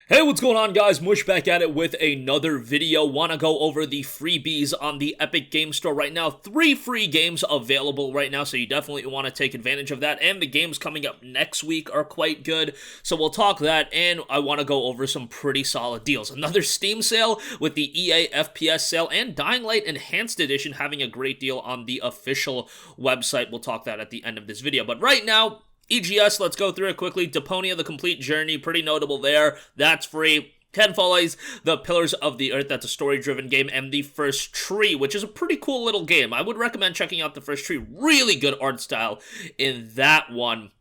Hey, what's going on, guys? Mush back at it with another video. Want to go over the freebies on the Epic Game Store right now. 3 free games available right now, so you definitely want to take advantage of that. And the games coming up next week are quite good, so we'll talk that. And I want to go over some pretty solid deals. Another Steam sale with the EA FPS sale and Dying Light Enhanced Edition having a great deal on the official website. We'll talk that at the end of this video. But right now, EGS, let's go through it quickly. Deponia, the Complete Journey, pretty notable there. That's free. Ken Foley's The Pillars of the Earth, that's a story-driven game, and The First Tree, which is a pretty cool little game. I would recommend checking out The First Tree. Really good art style in that one.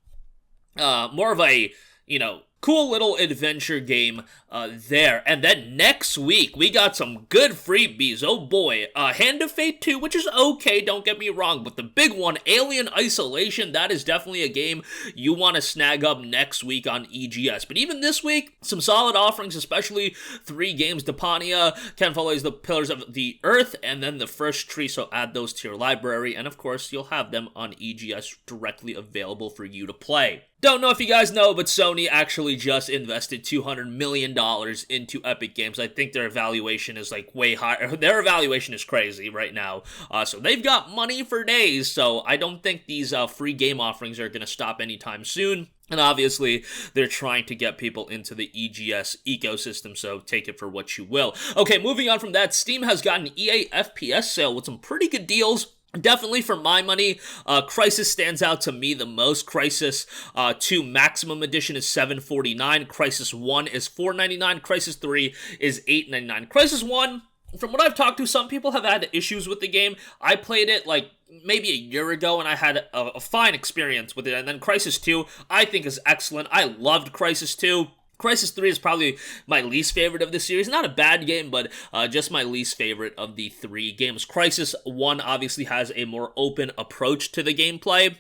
More of a, cool little adventure game there. And then next week, we got some good freebies. Oh boy. Hand of Fate 2, which is okay, don't get me wrong. But the big one, Alien Isolation, that is definitely a game you want to snag up next week on EGS. But even this week, some solid offerings, especially 3 games. Deponia, Ken Foley's The Pillars of the Earth, and then The First Tree. So add those to your library. And of course, you'll have them on EGS directly available for you to play. Don't know if you guys know, but Sony actually just invested $200 million into Epic Games. I think their valuation is like way higher. Their evaluation is crazy right now. So they've got money for days. So I don't think these free game offerings are going to stop anytime soon. And obviously, they're trying to get people into the EGS ecosystem, so take it for what you will. Okay, moving on from that, Steam has got an EA FPS sale with some pretty good deals. Definitely for my money, Crysis stands out to me the most. Crysis 2 Maximum Edition is $7.49. Crysis 1 is $4.99. Crysis 3 is $8.99. Crysis 1, from what I've talked to, some people have had issues with the game. I played it like maybe a year ago and I had a fine experience with it. And then Crysis 2, I think is excellent. I loved Crysis 2. Crysis 3 is probably my least favorite of the series. Not a bad game, but just my least favorite of the 3 games. Crysis 1 obviously has a more open approach to the gameplay.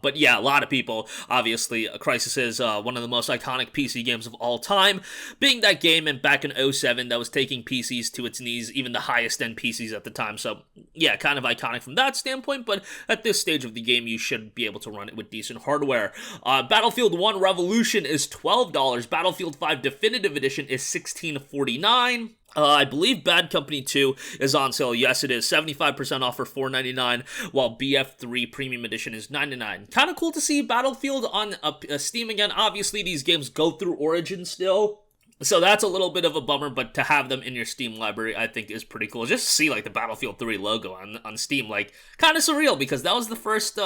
But yeah, a lot of people, obviously, Crysis is one of the most iconic PC games of all time, being that game and back in 2007 that was taking PCs to its knees, even the highest end PCs at the time. So yeah, kind of iconic from that standpoint, but at this stage of the game, you should be able to run it with decent hardware. Battlefield 1 Revolution is $12. Battlefield 5 Definitive Edition is $16.49. I believe Bad Company 2 is on sale. Yes, it is. 75% off for $4.99, while BF3 Premium Edition is $9.99. Kind of cool to see Battlefield on Steam again. Obviously, these games go through Origin still, so that's a little bit of a bummer, but to have them in your Steam library, I think is pretty cool. Just to see, like, the Battlefield 3 logo on Steam, like, kind of surreal, because that was the first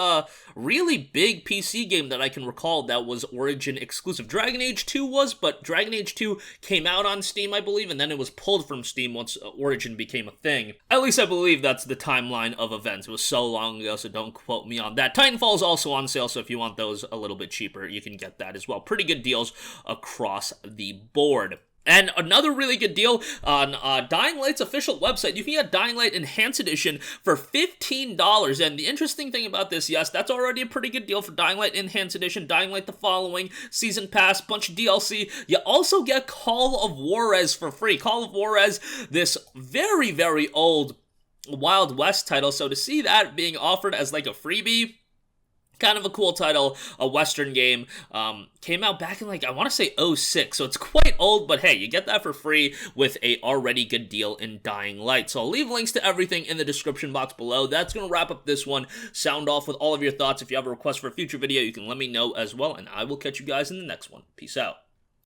really big PC game that I can recall that was Origin exclusive. Dragon Age 2 was, but Dragon Age 2 came out on Steam, I believe, and then it was pulled from Steam once Origin became a thing. At least I believe that's the timeline of events. It was so long ago, so don't quote me on that. Titanfall is also on sale, so if you want those a little bit cheaper, you can get that as well. Pretty good deals across the board. And another really good deal on Dying Light's official website. You can get Dying Light Enhanced Edition for $15. And the interesting thing about this, yes, that's already a pretty good deal for Dying Light Enhanced Edition. Dying Light the Following, Season Pass, bunch of DLC. You also get Call of Juarez for free. Call of Juarez, this very, very old Wild West title. So to see that being offered as like a freebie, kind of a cool title, a Western game, came out back in like, I want to say 06, so it's quite old, but hey, you get that for free with a already good deal in Dying Light. So I'll leave links to everything in the description box below. That's going to wrap up this one. Sound off with all of your thoughts. If you have a request for a future video, you can let me know as well, and I will catch you guys in the next one. Peace out.